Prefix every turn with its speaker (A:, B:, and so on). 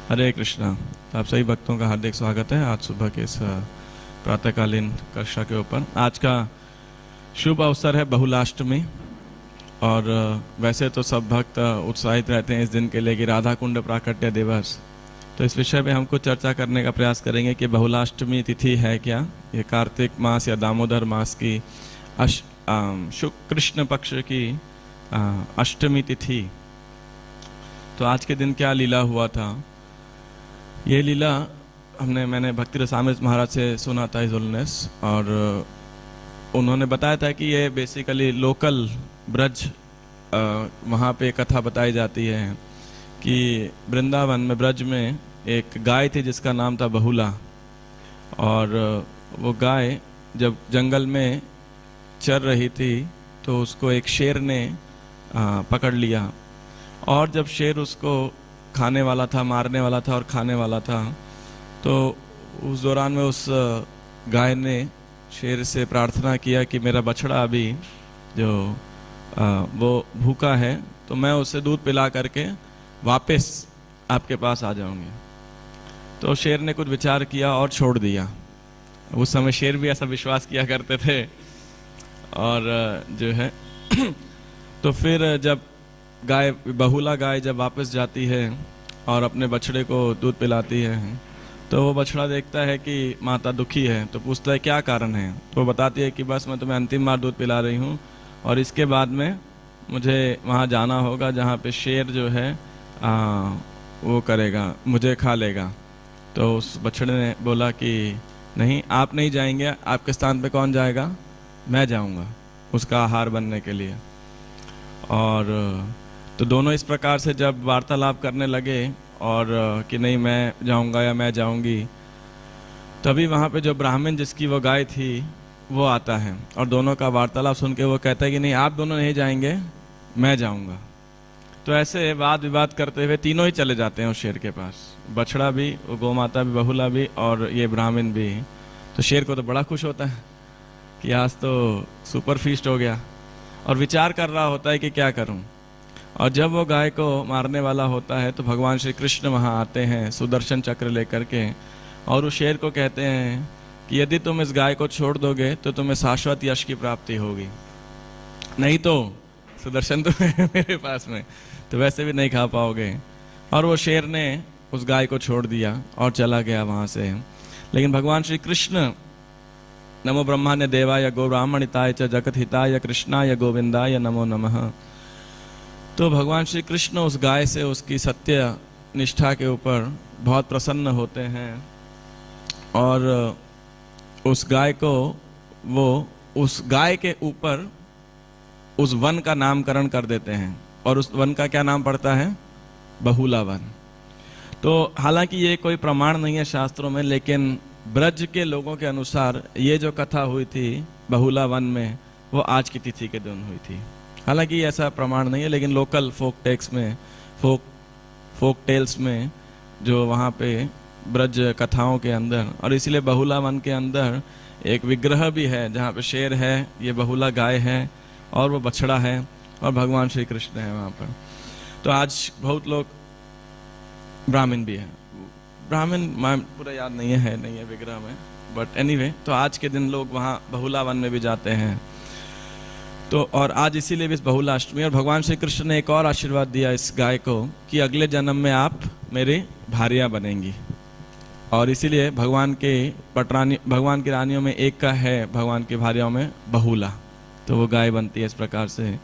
A: हरे कृष्णा। आप सभी भक्तों का हार्दिक स्वागत है आज सुबह के इस प्रातःकालीन कक्षा के ऊपर। आज का शुभ अवसर है बहुलाष्टमी और वैसे तो सब भक्त उत्साहित रहते हैं इस दिन के लिए कि राधा कुंड प्राकट्य दिवस। तो इस विषय पे हम कुछ चर्चा करने का प्रयास करेंगे कि बहुलाष्टमी तिथि है क्या। ये कार्तिक मास या दामोदर मास की शुक्ल कृष्ण पक्ष की अष्टमी तिथि। तो आज के दिन क्या लीला हुआ था, ये लीला मैंने भक्ति रसामृत महाराज से सुना था इजोलनेस, और उन्होंने बताया था कि ये बेसिकली लोकल ब्रज वहाँ पे कथा बताई जाती है कि वृंदावन में ब्रज में एक गाय थी जिसका नाम था बहुला, और वो गाय जब जंगल में चर रही थी तो उसको एक शेर ने पकड़ लिया, और जब शेर उसको खाने वाला था, मारने वाला था और खाने वाला था, तो उस दौरान में उस गाय ने शेर से प्रार्थना किया कि मेरा बछड़ा अभी जो वो भूखा है तो मैं उसे दूध पिला करके वापस आपके पास आ जाऊंगी। तो शेर ने कुछ विचार किया और छोड़ दिया। उस समय शेर भी ऐसा विश्वास किया करते थे। और जो है तो फिर जब बहुला गाय जब वापस जाती है और अपने बछड़े को दूध पिलाती है, तो वो बछड़ा देखता है कि माता दुखी है, तो पूछता है क्या कारण है। तो वो बताती है कि बस मैं तुम्हें अंतिम बार दूध पिला रही हूँ और इसके बाद में मुझे वहाँ जाना होगा जहाँ पे शेर जो है वो करेगा, मुझे खा लेगा। तो उस बछड़े ने बोला कि नहीं, आप नहीं जाएंगे, आपके स्थान पे कौन जाएगा, मैं जाऊँगा उसका आहार बनने के लिए। और तो दोनों इस प्रकार से जब वार्तालाप करने लगे और कि नहीं मैं जाऊंगा या मैं जाऊंगी, तभी वहाँ पे जो ब्राह्मण जिसकी वो गाय थी वो आता है और दोनों का वार्तालाप सुन के वो कहता है कि नहीं, आप दोनों नहीं जाएंगे, मैं जाऊंगा। तो ऐसे वाद विवाद करते हुए तीनों ही चले जाते हैं उस शेर के पास, बछड़ा भी, वो गौ माता भी, बहुला भी और ये ब्राह्मण भी। तो शेर को तो बड़ा खुश होता है कि आज तो सुपर फीस्ट हो गया, और विचार कर रहा होता है कि क्या करूं। और जब वो गाय को मारने वाला होता है तो भगवान श्री कृष्ण वहाँ आते हैं सुदर्शन चक्र लेकर के, और उस शेर को कहते हैं कि यदि तुम इस गाय को छोड़ दोगे तो तुम्हें शाश्वत यश की प्राप्ति होगी, नहीं तो सुदर्शन तो है मेरे पास में, तो वैसे भी नहीं खा पाओगे। और वो शेर ने उस गाय को छोड़ दिया और चला गया वहाँ से। लेकिन भगवान श्री कृष्ण नमो ब्रह्माण्य देवाय गो ब्राह्मणिताय च जगत हिताय कृष्णाय गोविंदाय नमो नमः। तो भगवान श्री कृष्ण उस गाय से, उसकी सत्य निष्ठा के ऊपर बहुत प्रसन्न होते हैं, और उस गाय को वो उस गाय के ऊपर उस वन का नामकरण कर देते हैं, और उस वन का क्या नाम पड़ता है, बहुला वन। तो हालांकि ये कोई प्रमाण नहीं है शास्त्रों में, लेकिन ब्रज के लोगों के अनुसार ये जो कथा हुई थी बहुला वन में, वो आज की तिथि के दिन हुई थी। हालांकि ऐसा प्रमाण नहीं है, लेकिन लोकल फोक टेक्स्ट में, फोक टेल्स में जो वहाँ पे ब्रज कथाओं के अंदर, और इसीलिए बहुला वन के अंदर एक विग्रह भी है जहाँ पे शेर है, ये बहुला गाय है और वो बछड़ा है, और भगवान श्री कृष्ण है वहाँ पर। तो आज बहुत लोग, ब्राह्मण भी है, ब्राह्मण पूरा याद नहीं है विग्रह में, बट एनीवे, तो आज के दिन लोग वहाँ बहुला वन में भी जाते हैं। तो और आज इसीलिए भी इस बहुलाष्टमी, और भगवान श्री कृष्ण ने एक और आशीर्वाद दिया इस गाय को कि अगले जन्म में आप मेरी भारिया बनेंगी, और इसीलिए भगवान की रानियों में एक का है, भगवान की भारियों में बहुला, तो वो गाय बनती है इस प्रकार से।